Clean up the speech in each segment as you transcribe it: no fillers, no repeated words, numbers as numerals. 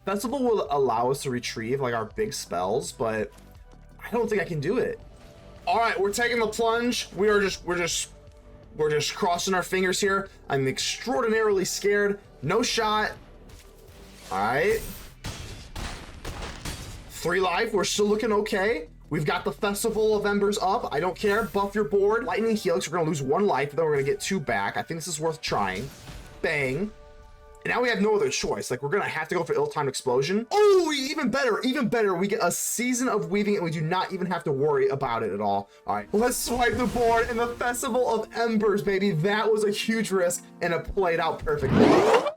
Festival will allow us to retrieve like our big spells, but I don't think I can do it. All right, we're taking the plunge. We're just crossing our fingers here. I'm extraordinarily scared. No shot. All right. 3 life. We're still looking okay. We've got the Festival of Embers up. I don't care. Buff your board. Lightning Helix. We're going to lose 1 life, then we're going to get 2 back. I think this is worth trying. Bang. And now we have no other choice. Like, we're going to have to go for Ill-Timed Explosion. Oh, even better, even better. We get a Season of Weaving, and we do not even have to worry about it at all. All right, let's swipe the board in the Festival of Embers, baby. That was a huge risk, and it played out perfectly.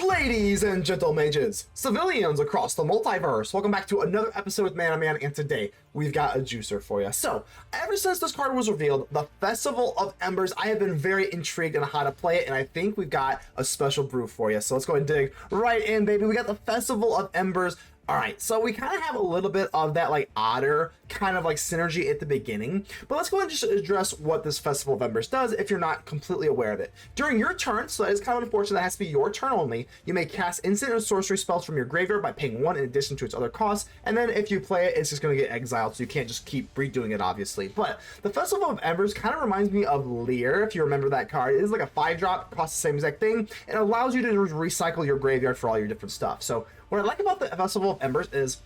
Ladies and gentle mages, civilians across the multiverse, welcome back to another episode with Mana Man, and today we've got a juicer for you. So, ever since this card was revealed, the Festival of Embers, I have been very intrigued on how to play it, and I think we've got a special brew for you. So let's go ahead and dig right in, baby. We got the Festival of Embers. All right, so we kind of have a little bit of that like Otter kind of like synergy at the beginning, but let's go ahead and just address what this Festival of Embers does if you're not completely aware of it. During your turn, so it's kind of unfortunate that has to be your turn only, you may cast instant and sorcery spells from your graveyard by paying 1 in addition to its other costs, and then if you play it, it's just going to get exiled, so you can't just keep redoing it, obviously. But the Festival of Embers kind of reminds me of Leer, if you remember that card. It is like a 5-drop, costs the same exact thing, and allows you to recycle your graveyard for all your different stuff. So what I like about the Festival of Embers is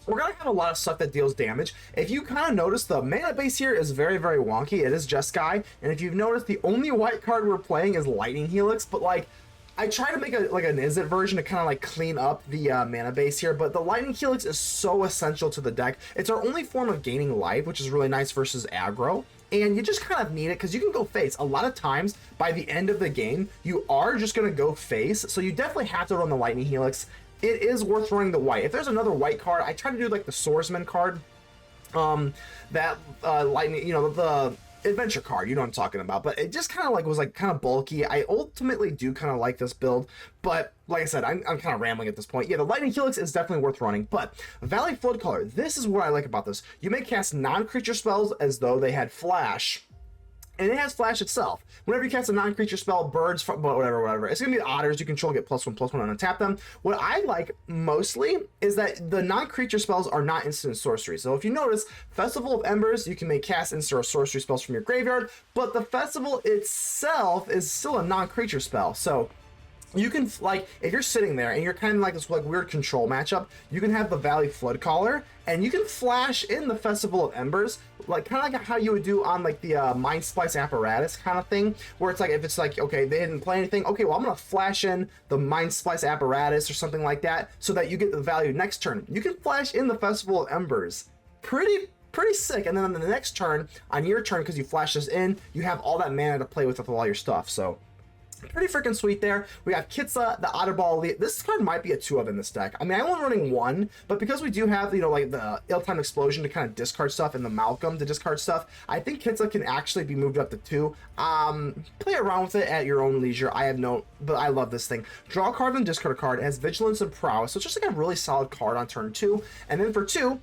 we're going to have a lot of stuff that deals damage. If you kind of notice, the mana base here is very, very wonky. It is Jeskai, and if you've noticed, the only white card we're playing is Lightning Helix, but like, I try to make like an Izzet version to kind of like clean up the mana base here, but the Lightning Helix is so essential to the deck. It's our only form of gaining life, which is really nice versus aggro. And you just kind of need it because you can go face. A lot of times, by the end of the game, you are just going to go face, so you definitely have to run the Lightning Helix. It is worth running the white. If there's another white card, I try to do like the Swordsman card, that lightning, you know, the adventure card, you know what I'm talking about. But it just kind of like was like kind of bulky. I ultimately do kind of like this build, but like I said, I'm kind of rambling at this point. Yeah, the Lightning Helix is definitely worth running, but Valley Floodcaller, this is what I like about this. You may cast non-creature spells as though they had flash. And it has flash itself. Whenever you cast a non-creature spell, birds, whatever. It's going to be the otters you control, get +1/+1 and untap them. What I like mostly is that the non-creature spells are not instant sorcery. So if you notice, Festival of Embers, you can make cast instant or sorcery spells from your graveyard, but the festival itself is still a non-creature spell. So you can, like, if you're sitting there and you're kind of like this like weird control matchup, you can have the Valley Floodcaller and you can flash in the Festival of Embers, like kind of like how you would do on like the Mind Splice apparatus kind of thing, where it's like, if it's like, okay, they didn't play anything, okay, well, I'm gonna flash in the Mind Splice apparatus or something like that so that you get the value next turn. You can flash in the Festival of Embers. Pretty sick. And then on the next turn, on your turn, because you flash this in, you have all that mana to play with all your stuff. So pretty freaking sweet there. We have Kitsa, the Otterball. This card might be a 2-of in this deck. I mean, I'm only running 1, but because we do have, you know, like the Ill-Timed Explosion to kind of discard stuff and the Malcolm to discard stuff, I think Kitsa can actually be moved up to 2. Play around with it at your own leisure. But I love this thing. Draw a card and discard a card. It has Vigilance and Prowess, so it's just like a really solid card on turn 2. And then for 2,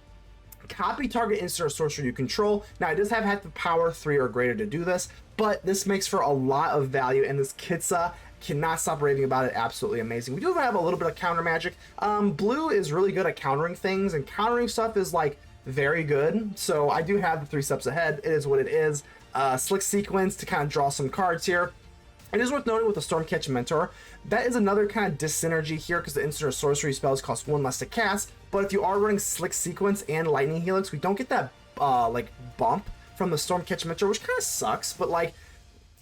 copy target instant or sorcery you control. Now, it does have the power 3 or greater to do this, but this makes for a lot of value, and this Kitsa, cannot stop raving about it. Absolutely amazing. We do have a little bit of counter magic. Blue is really good at countering things, and countering stuff is like very good. So I do have the 3 steps ahead. It is what it is. Slick Sequence to kind of draw some cards here. It is worth noting with the Stormcatch Mentor, that is another kind of dis-synergy here because the instant or sorcery spells cost 1 less to cast, but if you are running Slick Sequence and Lightning Helix, we don't get that like bump from the Stormcatch Mentor, which kind of sucks, but like,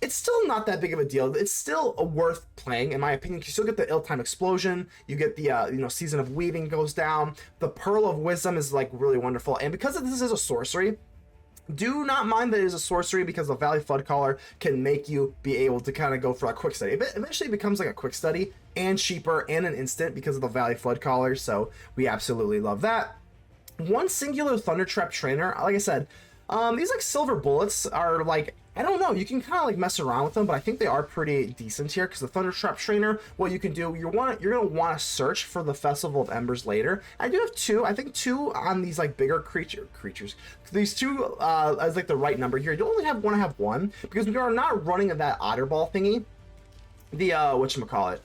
it's still not that big of a deal. It's still worth playing, in my opinion. You still get the Ill-Timed Explosion, you get the you know, Season of Weaving goes down, the Pearl of Wisdom is like really wonderful, and because this is a sorcery, do not mind that it is a sorcery because the Valley Floodcaller can make you be able to kind of go for a quick study. It eventually becomes like a quick study and cheaper and an instant because of the Valley Floodcaller, so we absolutely love that. One singular Thundertrap Trainer, like I said, these like silver bullets are like, I don't know, you can kind of like mess around with them, but I think they are pretty decent here because the Thundertrap Trainer, what you can do, you're gonna want to search for the Festival of Embers later. I do have 2, I think 2 on these like bigger creatures. These 2 as like the right number here. You only want to have 1 because we are not running that Otterball thingy. The whatchamacallit,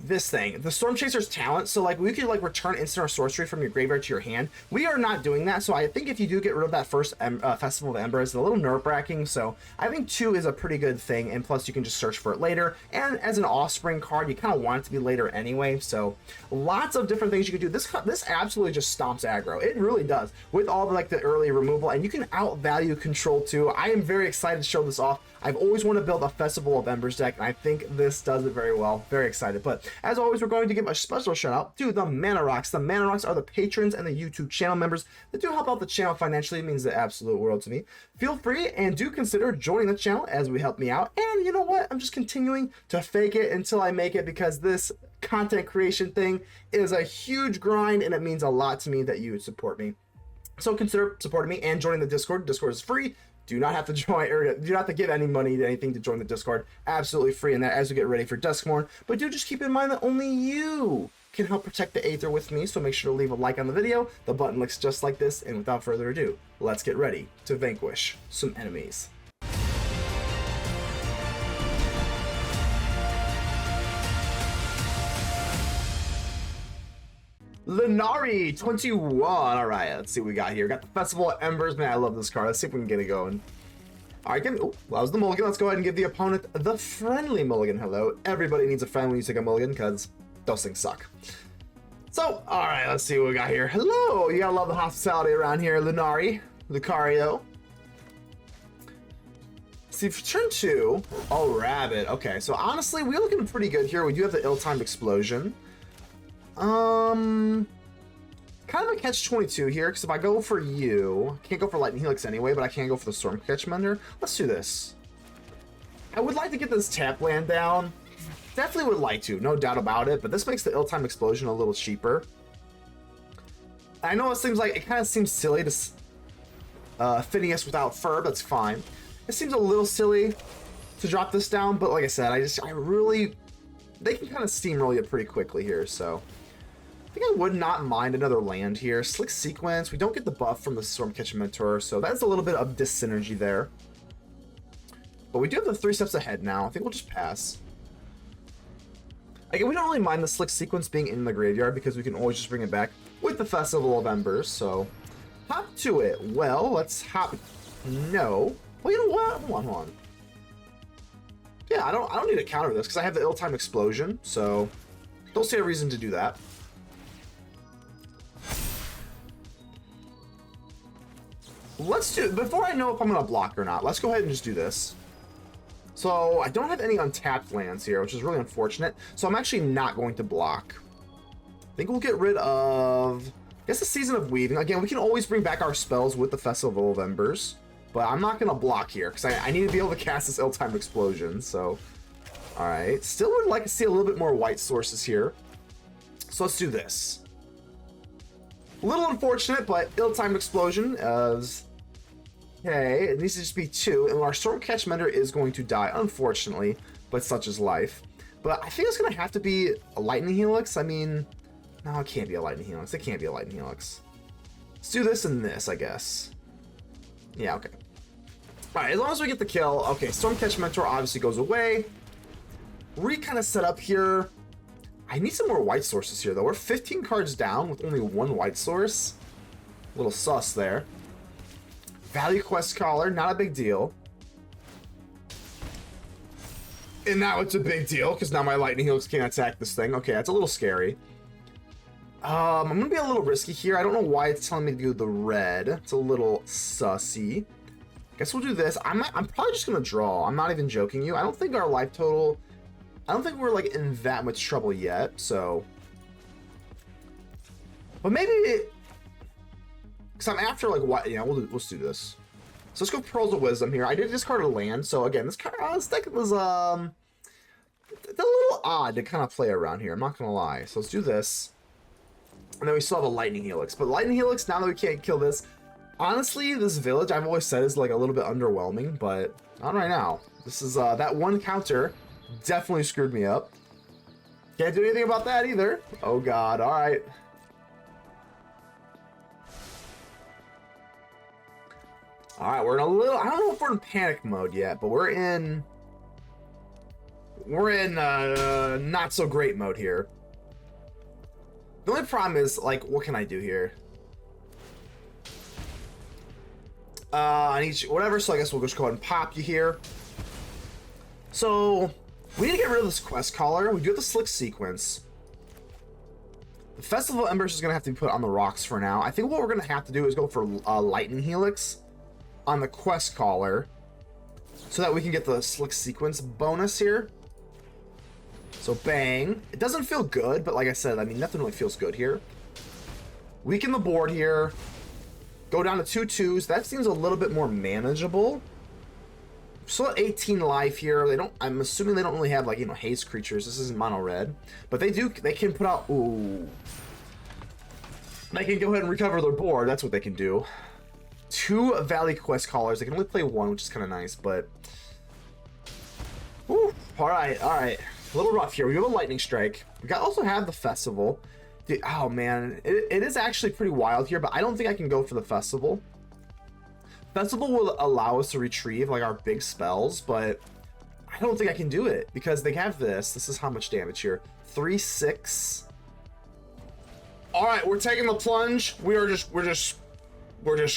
this thing, the Storm Chaser's talent. So like we could like return instant or sorcery from your graveyard to your hand. We are not doing that. So I think if you do get rid of that first Festival of Embers, it's a little nerve-wracking. So I think 2 is a pretty good thing. And plus you can just search for it later. And as an Offspring card, you kind of want it to be later anyway. So lots of different things you can do. This absolutely just stomps aggro. It really does, with all the like the early removal, and you can outvalue control too. I am very excited to show this off. I've always wanted to build a Festival of Embers deck, and I think this does it very well. Very excited. But as always, we're going to give a special shout out to the Mana Rocks. The Mana Rocks are the patrons and the YouTube channel members that do help out the channel financially. It means the absolute world to me. Feel free and do consider joining the channel as we help me out. And you know what? I'm just continuing to fake it until I make it, because this content creation thing is a huge grind, and it means a lot to me that you would support me. So consider supporting me and joining the Discord. Discord is free. Do not have to join, or do not have to give any money to anything to join the Discord. Absolutely free in that as we get ready for Duskmorn. But do just keep in mind that only you can help protect the Aether with me, so make sure to leave a like on the video. The button looks just like this, and without further ado, let's get ready to vanquish some enemies. Lunari 21. All right, let's see what we got here. Got the Festival of Embers. Man, I love this card. Let's see if we can get it going. All right, that was the mulligan. Let's go ahead and give the opponent the friendly mulligan. Hello. Everybody needs a friend when you take a mulligan, because those things suck. So, all right, let's see what we got here. Hello. You gotta love the hospitality around here, Lunari. Lucario. See, for turn 2, oh, Rabbit. Okay, so honestly, we're looking pretty good here. We do have the ill-timed explosion. Kind of a catch-22 here, because if I go for you, I can't go for Lightning Helix anyway, but I can go for the Stormcatch Mentor. Let's do this. I would like to get this tap land down. Definitely would like to, no doubt about it, but this makes the ill-timed explosion a little cheaper. I know it seems like, it kind of seems silly to Phineas without fur, that's fine. It seems a little silly to drop this down, but like I said, I really, they can kind of steamroll you pretty quickly here, so I think I would not mind another land here. Slick Sequence, we don't get the buff from the Stormcatch Mentor, so that's a little bit of dyssynergy there. But we do have the 3 steps ahead now. I think we'll just pass. Again, we don't really mind the Slick Sequence being in the graveyard, because we can always just bring it back with the Festival of Embers, so hop to it. Well, let's hop. No. Well, you know what? Hold on. Yeah, I don't need to counter this, because I have the ill-timed explosion, so don't see a reason to do that. Let's do, before I know if I'm going to block or not, let's go ahead and just do this. So I don't have any untapped lands here, which is really unfortunate. So I'm actually not going to block. I think we'll get rid of, I guess, the Season of Weaving. Again, we can always bring back our spells with the Festival of Embers, but I'm not going to block here, because I need to be able to cast this ill-timed explosion. So, all right. Still would like to see a little bit more white sources here. So let's do this. A little unfortunate, but ill-timed explosion is okay. It needs to just be 2, and our Stormcatch Mentor is going to die, unfortunately, but such is life. But I think it's going to have to be a Lightning Helix. I mean, no, it can't be a Lightning Helix. It can't be a Lightning Helix. Let's do this and this, I guess. Yeah, okay. All right, as long as we get the kill. Okay, Stormcatch Mentor obviously goes away. We kind of set up here. I need some more white sources here, though. We're 15 cards down with only 1 white source. A little sus there. Valley Floodcaller, not a big deal. And now it's a big deal, because now my Lightning Helix can't attack this thing. Okay, that's a little scary. I'm going to be a little risky here. I don't know why it's telling me to do the red. It's a little sussy. Guess we'll do this. I'm probably just going to draw. I'm not even joking you. I don't think our life total, I don't think we're like in that much trouble yet, so. But maybe, because I'm after like what, yeah, let's do this. So let's go Pearls of Wisdom here. I did discard a land, so again, this deck was a little odd to kind of play around here. I'm not going to lie. So let's do this. And then we still have a Lightning Helix. But Lightning Helix, now that we can't kill this, honestly, this village, I've always said, is like a little bit underwhelming, but not right now. This is, that one counter definitely screwed me up. Can't do anything about that either. Oh god, alright. Alright, we're in a little, I don't know if we're in panic mode yet, but we're in We're in not so great mode here. The only problem is, like, what can I do here? I need whatever, so I guess we'll just go ahead and pop you here. So we need to get rid of this quest caller. We do have the slick sequence. The Festival of Embers is going to have to be put on the rocks for now. I think what we're going to have to do is go for Lightning Helix on the quest caller so that we can get the slick sequence bonus here. So bang. It doesn't feel good, but like I said, I mean, nothing really feels good here. Weaken the board here. Go down to 2/2s. That seems a little bit more manageable. Still at 18 life here. They don't. I'm assuming they don't really have, like, you know, haze creatures. This isn't mono red, but they do. They can put out. Ooh. They can go ahead and recover their board. That's what they can do. 2 Valley Quest callers. They can only play 1, which is kind of nice, but. Woo. All right. All right. A little rough here. We have a lightning strike. We also have the festival. Dude, oh man, it is actually pretty wild here, but I don't think I can go for the festival. Festival will allow us to retrieve, like, our big spells, but I don't think I can do it because they have this. This is how much damage here. 3, 6. All right, we're taking the plunge. We're just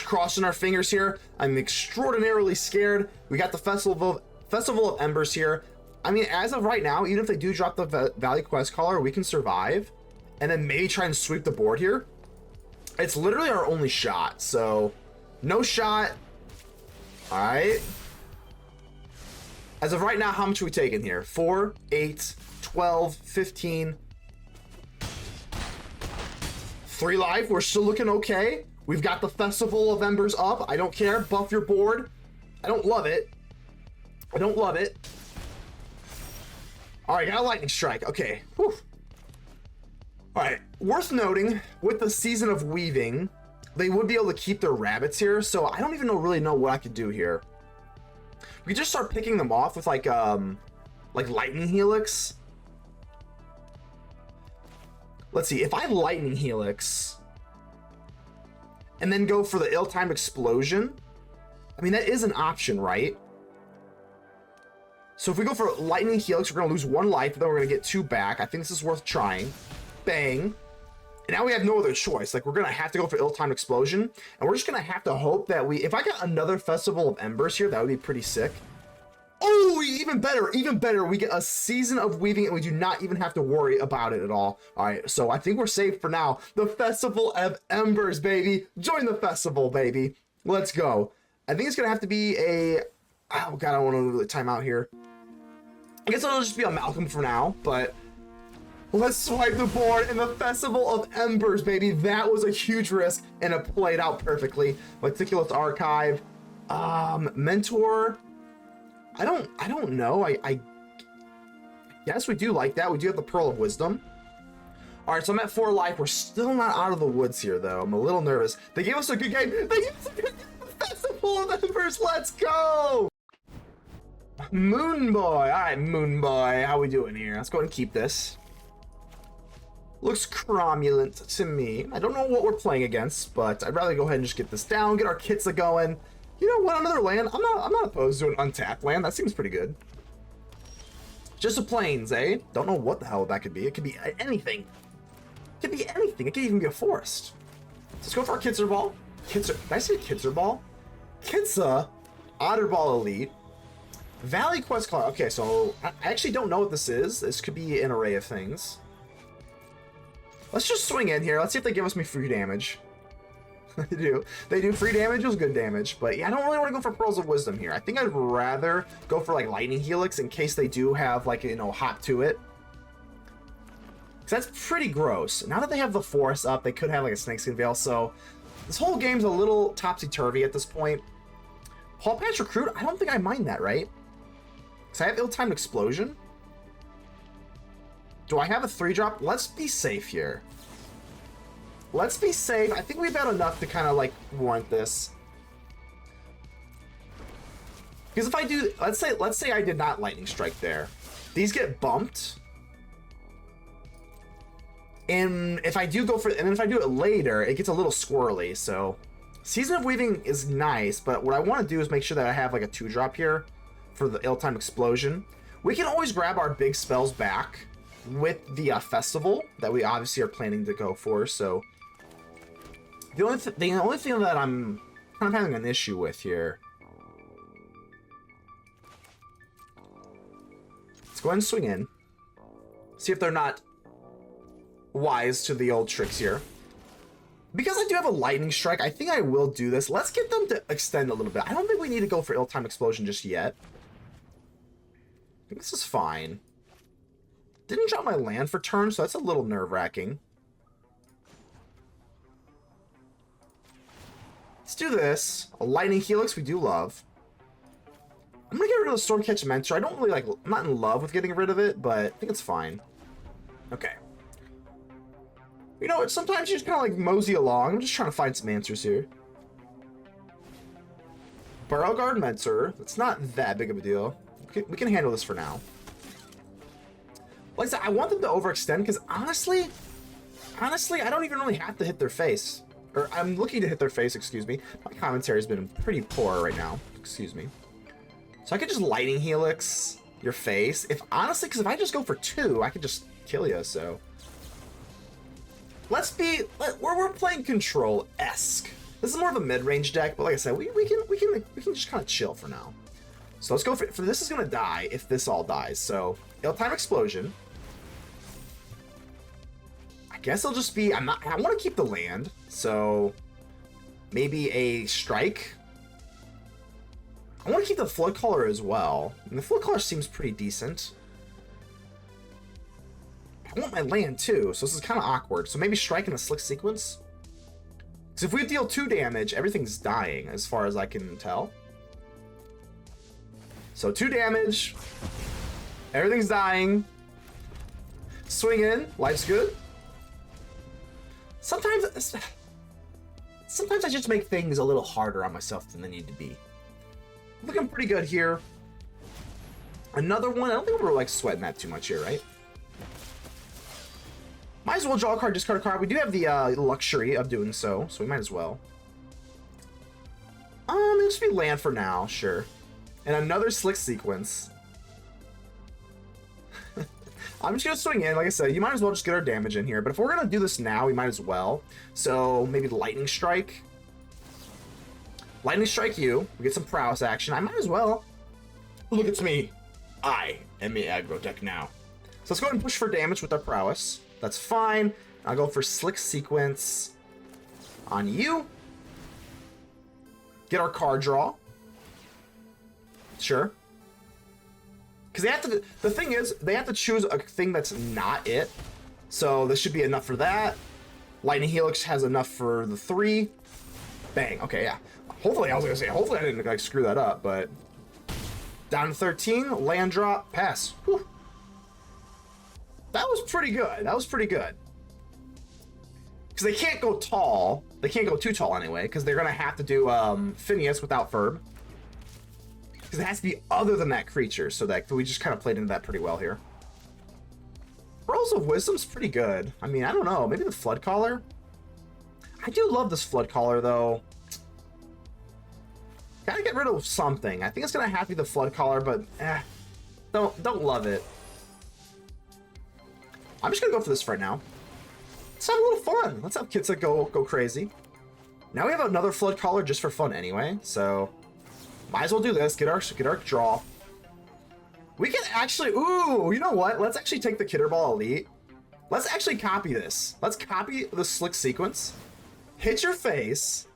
crossing our fingers here. I'm extraordinarily scared. We got the Festival of Embers here. I mean, as of right now, even if they do drop the Valley Quest Caller, we can survive and then maybe try and sweep the board here. It's literally our only shot, so no shot. All right. As of right now, how much are we taking here? 4, 8, 12, 15. 3 life. We're still looking okay. We've got the Festival of Embers up. I don't care. Buff your board. I don't love it. I don't love it. All right, got a lightning strike. Okay. Whew. All right. Worth noting, with the Season of Weaving, they would be able to keep their rabbits here, so I don't even really know what I could do here. We could just start picking them off with like Lightning Helix. Let's see, if I Lightning Helix and then go for the ill-timed explosion, I mean, that is an option, right? So if we go for Lightning Helix, we're going to lose 1 life, but then we're going to get 2 back. I think this is worth trying. Bang. And now we have no other choice. Like, we're going to have to go for ill-timed explosion. And we're just going to have to hope that if I got another Festival of Embers here, that would be pretty sick. Oh, even better, even better. We get a Season of Weaving and we do not even have to worry about it at all. All right, so I think we're safe for now. The Festival of Embers, baby. Join the festival, baby. Let's go. I think it's going to have to be a... Oh, God, I don't want to really time out here. I guess it'll just be a Malcolm for now, but let's swipe the board in the Festival of Embers, baby. That was a huge risk, and it played out perfectly. Meticulous Archive, Mentor. I don't know. I guess we do like that. We do have the Pearl of Wisdom. All right, so I'm at 4 life. We're still not out of the woods here, though. I'm a little nervous. They gave us a good game. They gave us a good game. Festival of Embers. Let's go. Moon Boy. All right, Moon Boy. How we doing here? Let's go ahead and keep this. Looks cromulent to me. I don't know what we're playing against, but I'd rather go ahead and just get this down, get our Kitsa going. You know what? Another land. I'm not opposed to an untapped land. That seems pretty good. Just a plains, eh? Don't know what the hell that could be. It could be anything. It could be anything. It could even be a forest. Let's go for our Kitsa ball. Kitsa. Did I say Kitsa ball? Kitsa, Otterball Elite, Valley Quest Caller. Okay, so I actually don't know what this is. This could be an array of things. Let's just swing in here. Let's see if they give us free damage. They do. They do. Free damage was good damage. But yeah, I don't really want to go for Pearls of Wisdom here. I think I'd rather go for like Lightning Helix in case they do have like, you know, hop to it. Because that's pretty gross. Now that they have the forest up, they could have like a Snakeskin Veil. So this whole game's a little topsy-turvy at this point. Paw Patch Recruit, I don't think I mind that, right? Because I have ill-timed explosion. Do I have a 3-drop? Let's be safe here. Let's be safe. I think we've had enough to kind of like warrant this. Because if I do, let's say I did not Lightning Strike there. These get bumped. And if I do go for, and then if I do it later, it gets a little squirrely. So Season of Weaving is nice, but what I want to do is make sure that I have like a 2-drop here for the ill-timed explosion. We can always grab our big spells back with the festival that we obviously are planning to go for. So the only thing that I'm kind of having an issue with here. Let's go ahead and swing in. See if they're not wise to the old tricks here. Because I do have a lightning strike, I think I will do this. Let's get them to extend a little bit. I don't think we need to go for ill-timed explosion just yet. I think this is fine. Didn't drop my land for turn, so that's a little nerve-wracking. Let's do this. A Lightning Helix we do love. I'm gonna get rid of the Stormcatch Mentor. I don't really like, I'm not in love with getting rid of it, but I think it's fine. Okay. You know what, sometimes you just kind of like mosey along. I'm just trying to find some answers here. Burrow Guard Mentor. It's not that big of a deal. We can handle this for now. Like I said, I want them to overextend because honestly, I don't even really have to hit their face. Or I'm looking to hit their face, excuse me. My commentary has been pretty poor right now. Excuse me. So I could just Lightning Helix your face. Honestly, because if I just go for 2, I could just kill you, so. We're playing Control-esque. This is more of a mid-range deck, but like I said, we can just kind of chill for now. So let's go for this is gonna die if this all dies. So ill-time explosion. I guess it'll just be I want to keep the land, so maybe a strike. I want to keep the Floodcaller as well. And the Floodcaller seems pretty decent. I want my land too, so this is kind of awkward. So maybe strike in a slick sequence. Because if we deal 2 damage, everything's dying as far as I can tell. So 2 damage. Everything's dying. Swing in. Life's good. Sometimes I just make things a little harder on myself than they need to be. Looking pretty good here. Another one. I don't think we're like sweating that too much here, right? Might as well draw a card, discard a card. We do have the luxury of doing so we might as well. It'll just be land for now, sure. And another slick sequence. I'm just gonna swing in. Like I said, you might as well just get our damage in here. But if we're gonna do this now, we might as well. So maybe Lightning Strike. Lightning Strike you. We get some prowess action. I might as well. Look at me. I am the aggro deck now. So let's go ahead and push for damage with our prowess. That's fine. I'll go for slick sequence on you. Get our card draw. Sure. Because they have to. The thing is, they have to choose a thing that's not it. So this should be enough for that. Lightning Helix has enough for the 3. Bang. Okay, yeah. Hopefully, I was gonna say. Hopefully, I didn't like screw that up. But down to 13. Land drop. Pass. Whew. That was pretty good. That was pretty good. Because they can't go tall. They can't go too tall anyway. Because they're gonna have to do Phineas without Ferb. Because it has to be other than that creature, so that we just kind of played into that pretty well here. Pearls of Wisdom's pretty good. I mean, I don't know. Maybe the Floodcaller? I do love this Floodcaller, though. Gotta get rid of something. I think it's gonna have to be the Floodcaller, but don't love it. I'm just gonna go for this right now. Let's have a little fun. Let's have Kitsa go crazy. Now we have another Floodcaller just for fun anyway, so might as well do this. Get our draw. We can actually, ooh, you know what? Let's actually take the Otterball Elite. Let's actually copy this. Let's copy the slick sequence. Hit your face.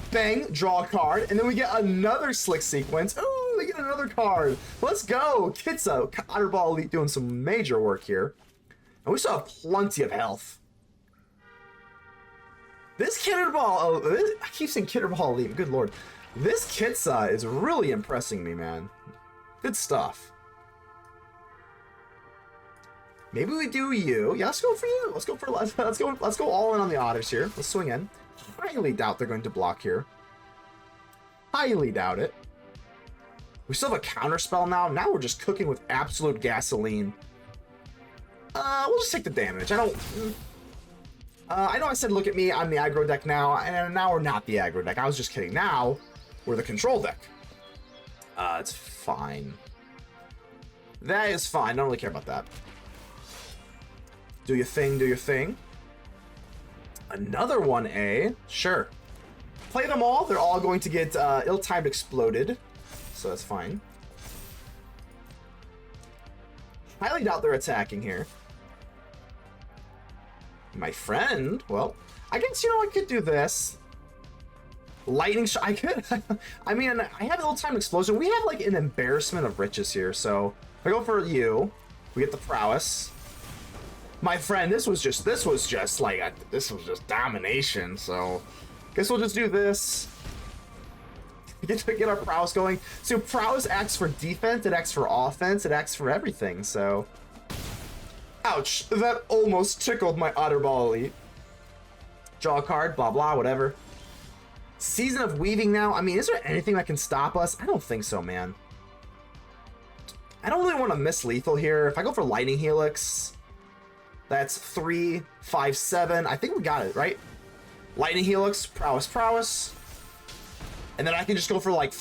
Bang, draw a card, and then we get another slick sequence. Ooh, we get another card. Let's go. Kitsa, Otterball Elite doing some major work here. And we still have plenty of health. This Otterball, I keep saying Otterball Elite, good lord. This Kitsa is really impressing me, man. Good stuff. Maybe we do you. Yeah, let's go for you. Let's go all in on the otters here. Let's swing in. Highly doubt they're going to block here. Highly doubt it. We still have a counter spell now. Now we're just cooking with absolute gasoline. We'll just take the damage. I know I said look at me, I'm the aggro deck now, and now we're not the aggro deck. I was just kidding. Now we're the control deck. It's fine. That is fine. Don't really care about that. Do your thing, do your thing. Another 1A. Sure. Play them all. They're all going to get ill-timed exploded. So that's fine. Highly doubt they're attacking here. My friend? Well, I guess, you know, I could do this. Lightning shot. I could. I mean, I have ill-timed explosion. We have, like, an embarrassment of riches here. So if I go for you, we get the prowess. My friend, this was just domination. So guess we'll just do this. Get our prowess going. So prowess acts for defense, it acts for offense, it acts for everything. So, ouch! That almost tickled my Otterball elite. Draw a card, blah blah, whatever. Season of Weaving now. I mean, is there anything that can stop us? I don't think so, man. I don't really want to miss lethal here. If I go for Lightning Helix, that's 3, 5, 7. I think we got it, right? Lightning Helix, prowess, prowess. And then I can just go for, like,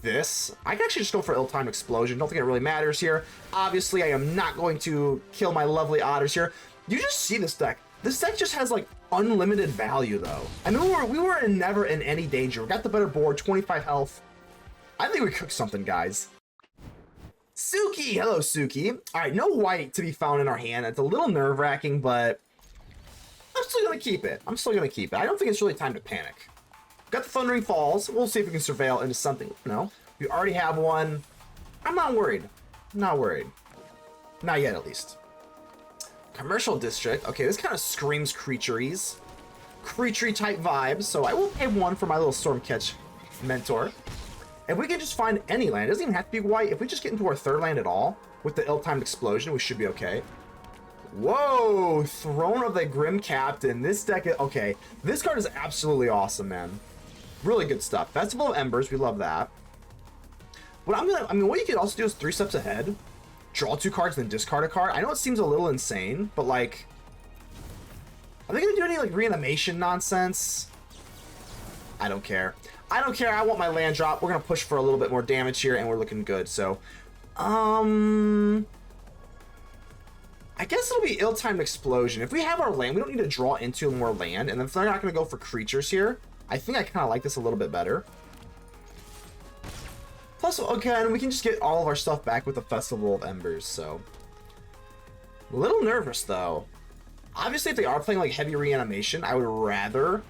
this. I can actually just go for ill-timed explosion. Don't think it really matters here. Obviously, I am not going to kill my lovely otters here. You just see this deck. This deck just has, like, unlimited value, though. I mean, we were never in any danger. We got the better board, 25 health. I think we cooked something, guys. Suki! Hello, Suki. All right, no white to be found in our hand. It's a little nerve-wracking, but I'm still going to keep it. I don't think it's really time to panic. Got the Thundering Falls. We'll see if we can surveil into something. No, we already have one. I'm not worried. Not worried. Not yet, at least. Commercial District. Okay, this kind of screams creaturies. Creaturey type vibes. So I will pay 1 for my little Stormcatch Mentor. If we can just find any land, it doesn't even have to be white. If we just get into our third land at all, with the ill-timed explosion, we should be okay. Whoa! Throne of the Grim Captain. This deck is... Okay, this card is absolutely awesome, man. Really good stuff. Festival of Embers, we love that. What what you could also do is 3 steps ahead. Draw 2 cards, then discard a card. I know it seems a little insane, but, like... Are they gonna do any, like, reanimation nonsense? I don't care. I don't care. I want my land drop. We're gonna push for a little bit more damage here, and we're looking good, so... I guess it'll be ill-timed explosion. If we have our land, we don't need to draw into more land, and if they're not gonna go for creatures here, I think I kind of like this a little bit better. Plus, again, we can just get all of our stuff back with the Festival of Embers, so... A little nervous, though. Obviously, if they are playing, like, heavy reanimation, I would rather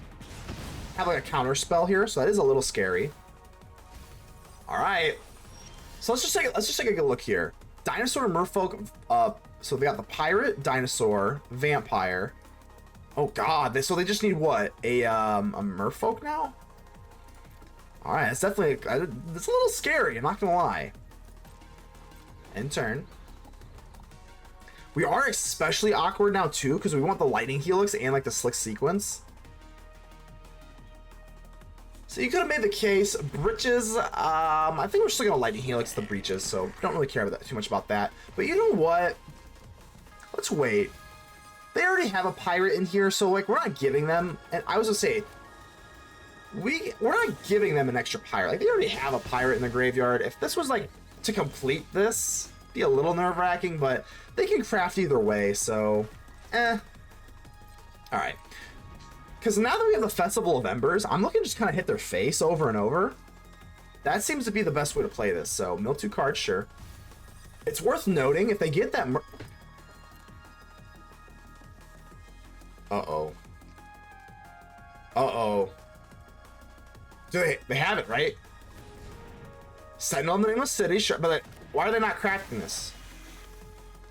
have, like, a counter spell here, so that is a little scary. Alright. So let's just take a good look here. Dinosaur, Merfolk, so they got the Pirate, Dinosaur, Vampire... Oh god, so they just need what? A merfolk now? Alright, it's definitely, it's a little scary, I'm not gonna lie. End turn. We are especially awkward now too, because we want the Lightning Helix and like the Slick Sequence. So you could have made the case, Breeches, I think we're still gonna Lightning Helix the Breeches, so don't really care about that, too much about that. But you know what? Let's wait. They already have a pirate in here, so like we're not giving them. And I was gonna say, we're not giving them an extra pirate. Like they already have a pirate in the graveyard. If this was like to complete this, it'd be a little nerve-wracking, but they can craft either way. So, All right. Because now that we have the Festival of Embers, I'm looking to just kind of hit their face over and over. That seems to be the best way to play this. So mill 2 cards, sure. It's worth noting if they get that. Uh-oh. Uh-oh. Do they have it, right? Sentinel in the Nameless City, sure, but why are they not crafting this?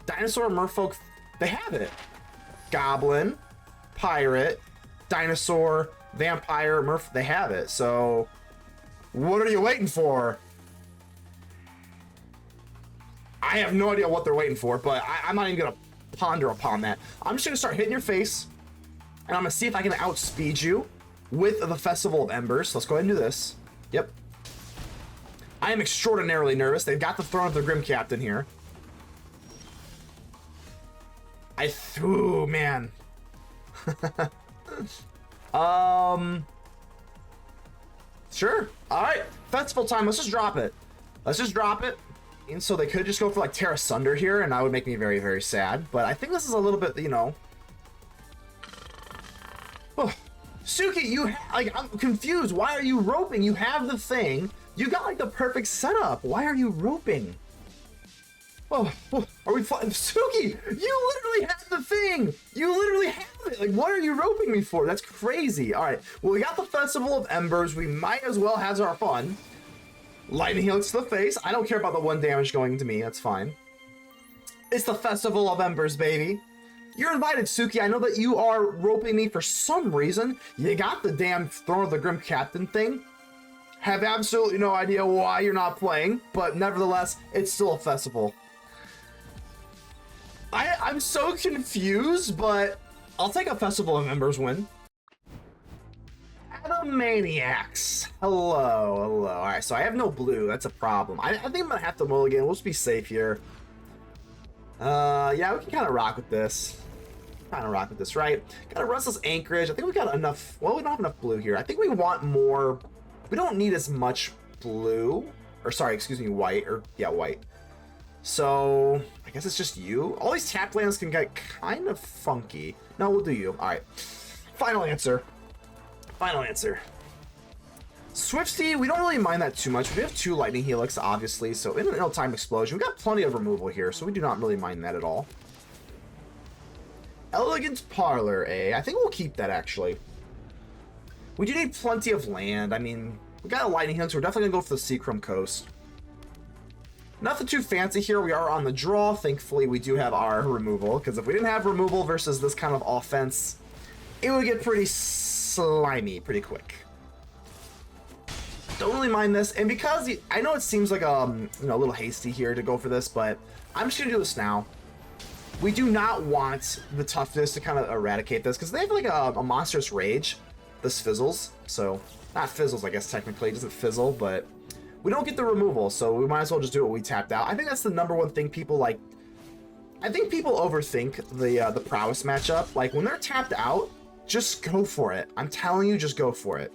Dinosaur, Merfolk, they have it. Goblin, Pirate, Dinosaur, Vampire, they have it. So, what are you waiting for? I have no idea what they're waiting for, but I'm not even going to ponder upon that. I'm just going to start hitting your face. And I'm going to see if I can outspeed you with the Festival of Embers. So let's go ahead and do this. Yep. I am extraordinarily nervous. They've got the Throne of the Grim Captain here. Ooh, man. Sure. All right. Festival time. Let's just drop it. Let's just drop it. And so they could just go for like Terra Sunder here, and that would make me very, very sad. But I think this is a little bit, you know. Oh, Suki, I'm confused. Why are you roping? You have the thing. You got like the perfect setup. Why are you roping? Oh, are we flying? Suki, you literally have the thing. You literally have it. Like, what are you roping me for? That's crazy. All right. Well, we got the Festival of Embers. We might as well have our fun. Lightning Helix to the face. I don't care about the 1 damage going to me. That's fine. It's the Festival of Embers, baby. You're invited, Suki. I know that you are roping me for some reason. You got the damn Throne of the Grim Captain thing. Have absolutely no idea why you're not playing, but nevertheless, it's still a festival. I'm so confused, but I'll take a Festival of Embers win. Animaniacs. Hello. All right, so I have no blue. That's a problem. I think I'm gonna have to mulligan. We'll just be safe here. Yeah, we can kind of rock with this. Right? Got a Restless Anchorage. I think we got enough. Well, we don't have enough blue here. I think we want more. We don't need as much blue. Or sorry, excuse me, white. Or yeah, white. So I guess it's just you. All these tap lands can get kind of funky. No, we'll do you. All right. Final answer. Swifty, we don't really mind that too much. We have 2 Lightning Helix, obviously, so in an ill-timed explosion. We got plenty of removal here, so we do not really mind that at all. Elegant Parlor, I think we'll keep that, actually. We do need plenty of land. I mean, we got a Lightning Helix. We're definitely going to go for the Seachrome Coast. Nothing too fancy here. We are on the draw. Thankfully, we do have our removal, because if we didn't have removal versus this kind of offense, it would get pretty slimy pretty quick. Don't really mind this, and because I know it seems like a little hasty here to go for this, but I'm just gonna do this now. We do not want the toughness to kind of eradicate this because they have like a monstrous rage. This fizzles, so not fizzles, I guess technically it doesn't fizzle, but we don't get the removal, so we might as well just do what we tapped out. I think that's the #1 thing people like. I think people overthink the prowess matchup. Like when they're tapped out, just go for it. I'm telling you, just go for it.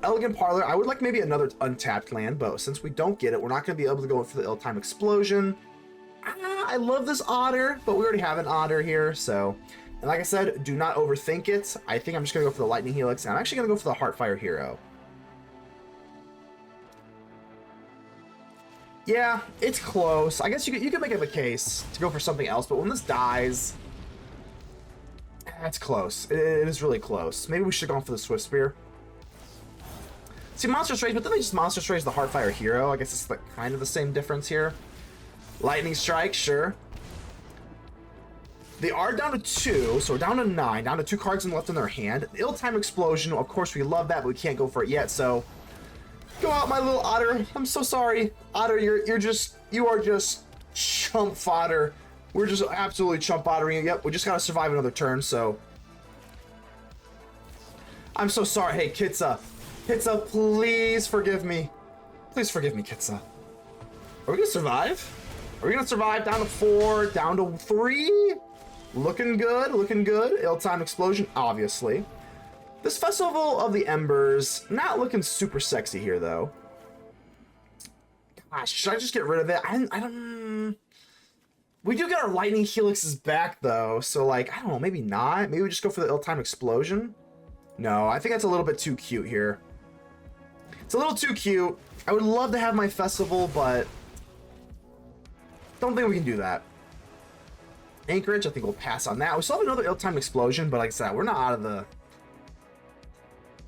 Elegant Parlor, I would like maybe another untapped land, but since we don't get it, we're not going to be able to go for the ill-timed explosion. I love this Otter, but we already have an Otter here, so. And like I said, do not overthink it. I think I'm just going to go for the Lightning Helix, and I'm actually going to go for the Heartfire Hero. Yeah, it's close. I guess you could make it a case to go for something else, but when this dies, that's close. It is really close. Maybe we should have gone for the Swift Spear. See, Monstrous Rage, but then they just Monstrous Rage the Heartfire Hero. I guess it's like kind of the same difference here. Lightning Strike, sure. They are down to 2, so we're down to 9, down to 2 cards left in their hand. Ill-timed Explosion, of course we love that, but we can't go for it yet, so go out, my little Otter. I'm so sorry. Otter, you are just chump fodder. We're just absolutely chump foddering. Yep, we just gotta survive another turn, so. I'm so sorry. Hey, Kitsa. Kitsa, please forgive me. Please forgive me, Kitsa. Are we gonna survive? Are we gonna survive down to 4, down to 3? Looking good, looking good. Ill-timed Explosion, obviously. This Festival of the Embers, not looking super sexy here, though. Gosh, should I just get rid of it? I don't... We do get our Lightning Helixes back, though, so, like, I don't know, maybe not. Maybe we just go for the ill-timed Explosion? No, I think that's a little bit too cute here. It's a little too cute. I would love to have my Festival, but don't think we can do that. Anchorage, I think we'll pass on that. We still have another ill-timed Explosion, but like I said, we're not out of the...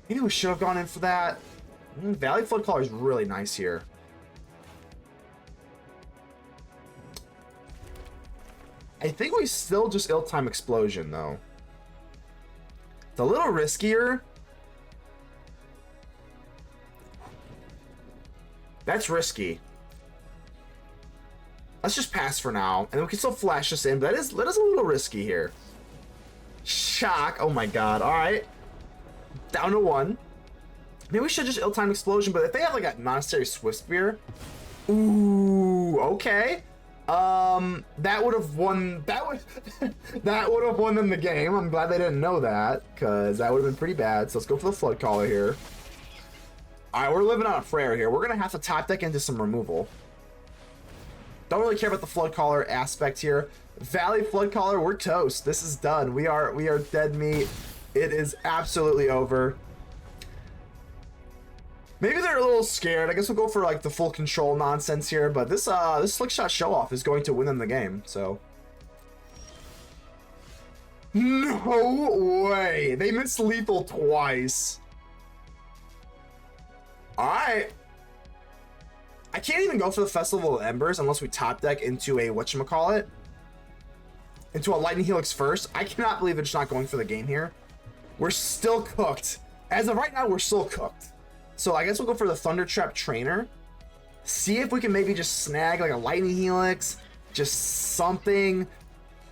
Maybe we should have gone in for that. Valley Floodcaller is really nice here. I think we still just ill-timed Explosion, though. It's a little riskier. That's risky. Let's just pass for now, and we can still flash this in, but that is a little risky here. Shock. Oh my god. All right. Down to 1. Maybe we should just ill-timed Explosion, but if they have like a Monastery Swift Spear, ooh, okay. That would have won. That would have won them the game. I'm glad they didn't know that, because that would have been pretty bad. So let's go for the Floodcaller here. All right, we're living on a Frere here. We're gonna have to top deck into some removal. Don't really care about the Floodcaller aspect here. Valley Floodcaller, we're toast. This is done. We are dead meat. It is absolutely over. Maybe they're a little scared. I guess we'll go for like the full control nonsense here, but this slick shot show off is going to win them the game, so. No way. They missed lethal twice. Alright. I can't even go for the Festival of Embers unless we top deck into a whatchamacallit. Into a Lightning Helix first. I cannot believe it's not going for the game here. We're still cooked. As of right now, we're still cooked. So I guess we'll go for the Thundertrap Trainer. See if we can maybe just snag like a Lightning Helix. Just something.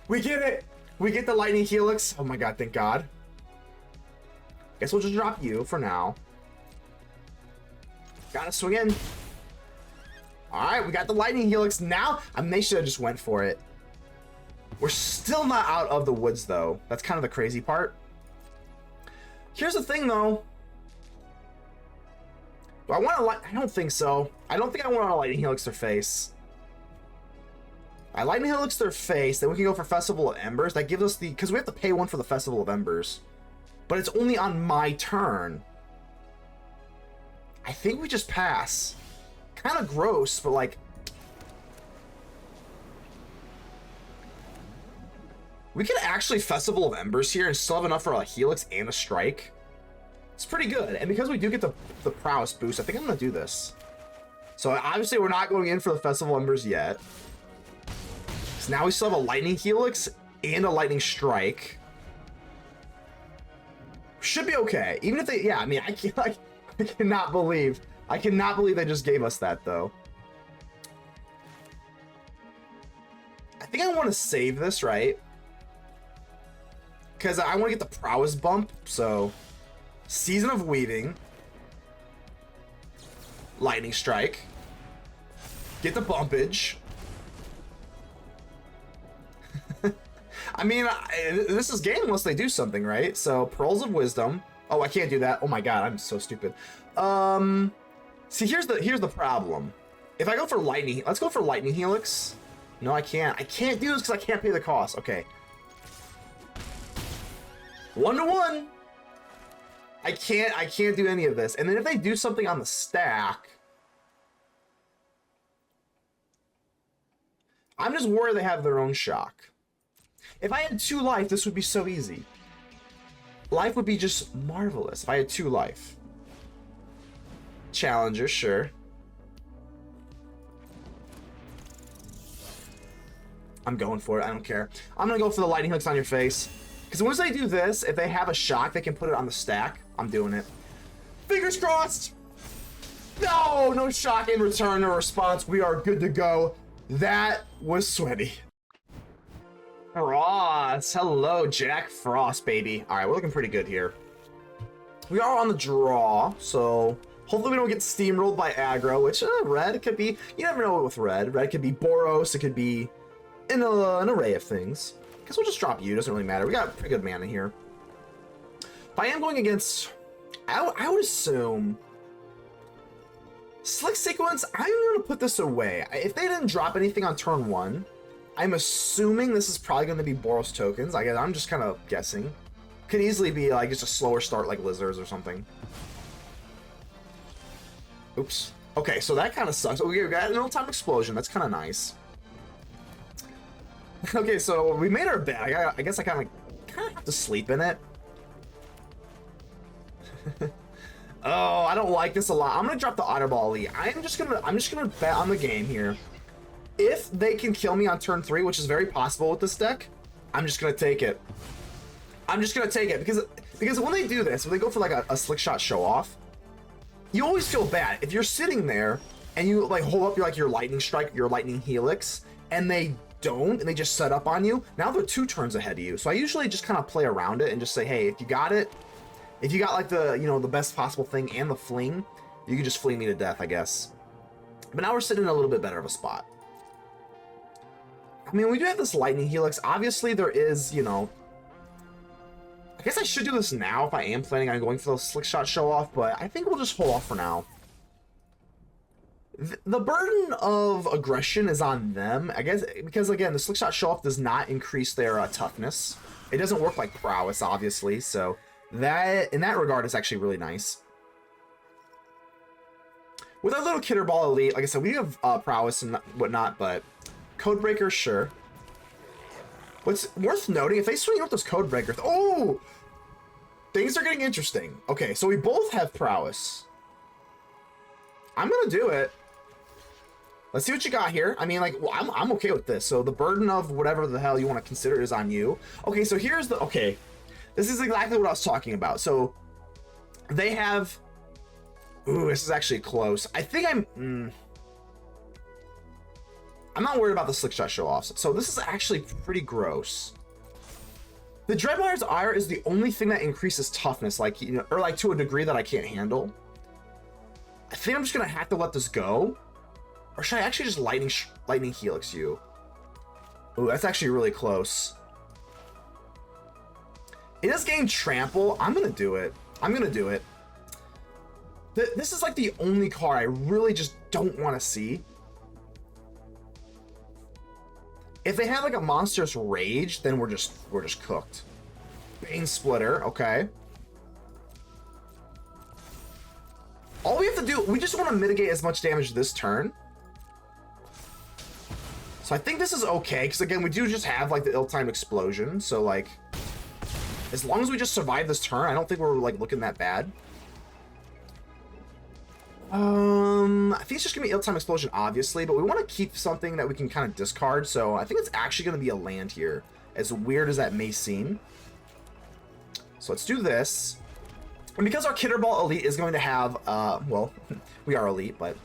We get it. We get the Lightning Helix. Oh my god, thank god. Guess we'll just drop you for now. Gotta swing in. Alright, we got the Lightning Helix. Now, I mean, they should have just went for it. We're still not out of the woods, though. That's kind of the crazy part. Here's the thing, though. Do I want to I don't think so. I don't think I want to Lightning Helix their face. I Lightning Helix their face, then we can go for Festival of Embers. That gives us the... Because we have to pay one for the Festival of Embers. But it's only on my turn. I think we just pass. Kind of gross, but like... We could actually Festival of Embers here and still have enough for a Helix and a Strike. It's pretty good. And because we do get the prowess boost, I think I'm going to do this. So obviously we're not going in for the Festival of Embers yet. So now we still have a Lightning Helix and a Lightning Strike. Should be okay. Even if they... Yeah, I mean, I cannot believe they just gave us that, though. I think I want to save this, right? Because I want to get the prowess bump, so... Season of Weaving. Lightning Strike. Get the bumpage. I mean, this is game unless they do something, right? So, Pearls of Wisdom. Oh, I can't do that. Oh my god, I'm so stupid. See, here's the problem. If I go for Lightning... Let's go for Lightning Helix. No, I can't. I can't do this because I can't pay the cost. Okay. 1-to-1. I can't do any of this. And then if they do something on the stack, I'm just worried they have their own shock. If I had 2 life, this would be so easy. Life would be just marvelous if I had 2 life. Challenger, sure. I'm going for it. I don't care. I'm going to go for the Lightning Hooks on your face. Because once they do this, if they have a shock, they can put it on the stack. I'm doing it. Fingers crossed! No! No shock in return or response. We are good to go. That was sweaty. Frost. Hello, Jack Frost, baby. Alright, we're looking pretty good here. We are on the draw, so hopefully we don't get steamrolled by aggro, which red could be... You never know with red. Red could be Boros. It could be an array of things. Guess we'll just drop you. Doesn't really matter. We got pretty good mana here. If I am going against... I would assume... Slick Sequence, I'm going to put this away. If they didn't drop anything on turn 1, I'm assuming this is probably going to be Boros tokens. I guess I'm just kind of guessing. Could easily be like just a slower start like Lizards or something. Oops. Okay, so that kind of sucks. We got an old-time explosion. That's kind of nice. Okay, so we made our bed. I guess I kind of have to sleep in it. Oh, I don't like this a lot. I'm gonna drop the Otterball Elite. I'm just gonna bet on the game here. If they can kill me on turn 3, which is very possible with this deck, I'm just gonna take it. I'm just gonna take it because when they do this, when they go for like a slick shot show off, you always feel bad if you're sitting there and you like hold up your Lightning Strike, your Lightning Helix, and they don't, and they just set up on you. Now they're 2 turns ahead of you. So I usually just kind of play around it and just say, hey, if you got it, if you got like the, the best possible thing and the fling, you can just fling me to death, I guess. But now we're sitting in a little bit better of a spot. I mean, we do have this Lightning Helix. Obviously, there is, I guess I should do this now if I am planning on going for the slick shot show off, but I think we'll just hold off for now. The burden of aggression is on them, I guess, because again, the Slickshot Show-Off does not increase their toughness. It doesn't work like prowess, obviously, so that, in that regard, is actually really nice. With our little Kitterball Elite, like I said, we have prowess and whatnot, but Codebreaker, sure. What's worth noting, if they swing out those Codebreakers, oh! Things are getting interesting. Okay, so we both have prowess. I'm gonna do it. Let's see what you got here. I mean, like, well, I'm okay with this. So the burden of whatever the hell you want to consider is on you. Okay, so here's the... Okay, this is exactly what I was talking about. So they have... Ooh, this is actually close. I think I'm not worried about the Slickshot Show-Offs. So this is actually pretty gross. The Dreadmire's Ire is the only thing that increases toughness, like, you know, or like to a degree that I can't handle. I think I'm just gonna have to let this go. Or should I actually just Lightning Helix you? Ooh, that's actually really close. It does gain Trample. I'm gonna do it. I'm gonna do it. This is like the only card I really just don't want to see. If they have like a monstrous rage, then we're just cooked. Bane Splitter, okay. All we have to do, we just want to mitigate as much damage this turn. So I think this is okay, because again, we do just have like the ill-timed explosion. So like, as long as we just survive this turn, I don't think we're like looking that bad. I think it's just gonna be ill-timed explosion, obviously, but we want to keep something that we can kind of discard. So I think it's actually gonna be a land here, as weird as that may seem. So let's do this. And because our Kitterball Elite is going to have, well, we are Elite, but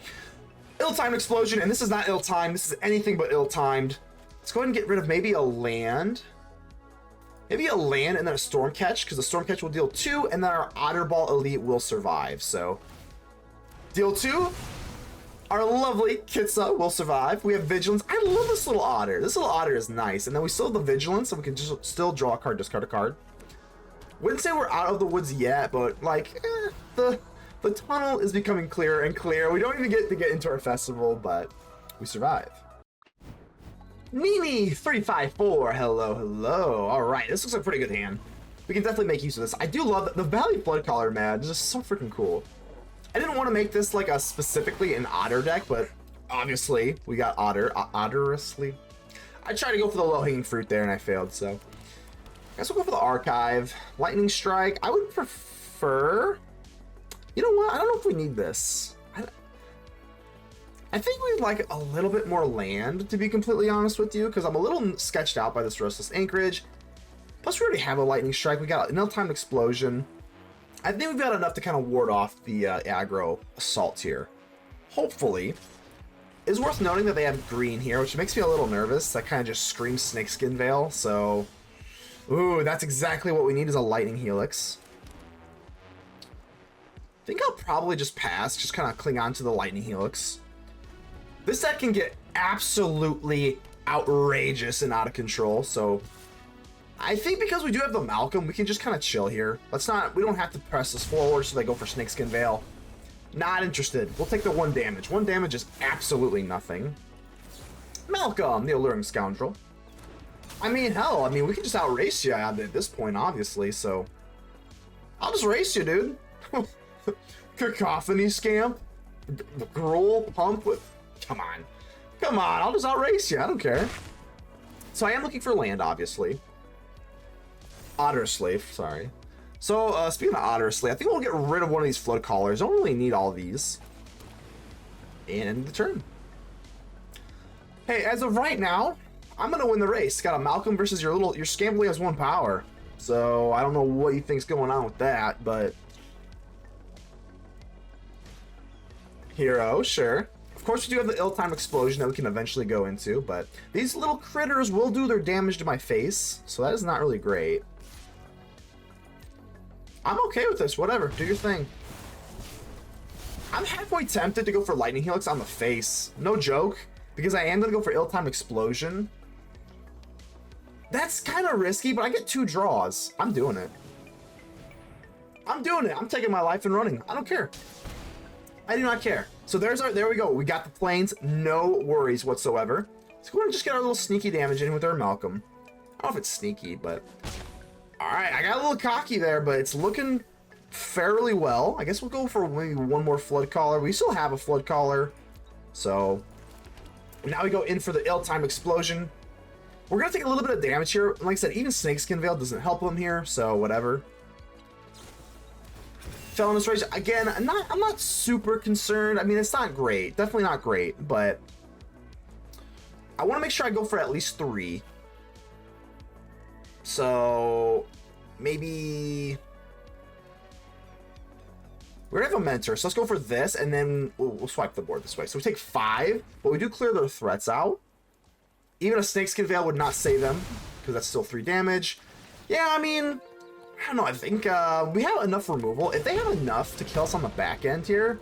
ill-timed explosion, and this is not ill-timed, this is anything but ill-timed. Let's go ahead and get rid of maybe a land. Maybe a land and then a Stormcatch, because the Stormcatch will deal 2, and then our Otterball Elite will survive. So, deal 2. Our lovely Kitsa will survive. We have Vigilance. I love this little otter. This little otter is nice. And then we still have the Vigilance, so we can just still draw a card, discard a card. Wouldn't say we're out of the woods yet, but like, the tunnel is becoming clearer and clearer. We don't even get to get into our festival, but we survive. Nini354, hello, hello. All right, this looks like a pretty good hand. We can definitely make use of this. I do love the Valley Floodcaller, man. It's just so freaking cool. I didn't want to make this like a specifically an otter deck, but obviously we got otterously. I tried to go for the low-hanging fruit there and I failed, so I guess we'll go for the Archive. Lightning Strike. I would prefer... You know what? I don't know if we need this. I think we'd like a little bit more land, to be completely honest with you, because I'm a little sketched out by this Restless Anchorage. Plus, we already have a Lightning Strike. We got an ill-timed explosion. I think we've got enough to kind of ward off the aggro assault here. Hopefully. It's worth noting that they have green here, which makes me a little nervous. That kind of just screams Snakeskin Veil, so... Ooh, that's exactly what we need is a Lightning Helix. I think I'll probably just pass, just kind of cling on to the Lightning Helix. This deck can get absolutely outrageous and out of control, so I think because we do have the Malcolm, we can just kind of chill here. We don't have to press this forward so they go for Snakeskin Veil. Not interested. We'll take the 1 damage. 1 damage is absolutely nothing. Malcolm, the Alluring Scoundrel. I mean, hell, we can just outrace you at this point, obviously, so I'll just race you, dude. Cacophony Scamp. Gruel Pump with... Come on, I'll just outrace you. I don't care. So I am looking for land, obviously. Otter Slave, sorry. So, speaking of Otter Slave, I think we'll get rid of one of these Flood Callers. Don't really need all of these. And end the turn. Hey, as of right now, I'm gonna win the race. Got a Malcolm versus your Scamp only has 1 power. So, I don't know what you think's going on with that, but... Hero, sure. Of course, we do have the ill-timed explosion that we can eventually go into, but these little critters will do their damage to my face, so that is not really great. I'm okay with this, whatever, do your thing. I'm halfway tempted to go for Lightning Helix on the face, no joke, because I am going to go for ill-timed explosion. That's kind of risky, but I get 2 draws. I'm doing it. I'm taking my life and running. I don't care. I do not care. So there we go. We got the planes. No worries whatsoever. Let's go ahead and just get our little sneaky damage in with our Malcolm. I don't know if it's sneaky, but... Alright, I got a little cocky there, but it's looking fairly well. I guess we'll go for maybe one more Floodcaller. We still have a Floodcaller. So, now we go in for the ill-timed explosion. We're going to take a little bit of damage here. Like I said, even Snakeskin Veil doesn't help him here, so whatever. Felonious Rage, again, I'm not super concerned. I mean, it's not great. Definitely not great, but... I want to make sure I go for at least 3. So, maybe... We're going to have a Mentor, so let's go for this, and then we'll swipe the board this way. So we take 5, but we do clear their threats out. Even a Snakeskin Veil would not save them, because that's still 3 damage. Yeah, I mean, I don't know, I think we have enough removal. If they have enough to kill us on the back end here,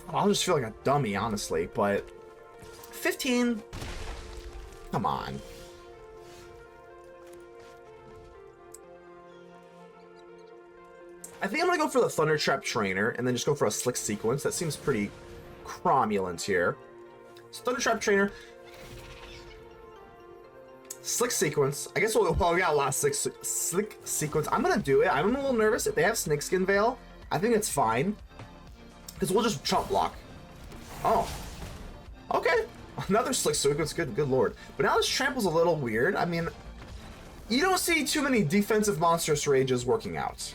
God, I'll just feel like a dummy, honestly, but 15, come on. I think I'm going to go for the Thundertrap Trainer and then just go for a Slick Sequence. That seems pretty cromulent here. So Thundertrap Trainer. Slick Sequence. I guess we got a lot of Slick Sequence. I'm going to do it. I'm a little nervous. If they have Snakeskin Veil, I think it's fine. Because we'll just chump block. Oh. Okay. Another Slick Sequence. Good lord. But now this Trample's a little weird. I mean, you don't see too many defensive Monstrous Rages working out.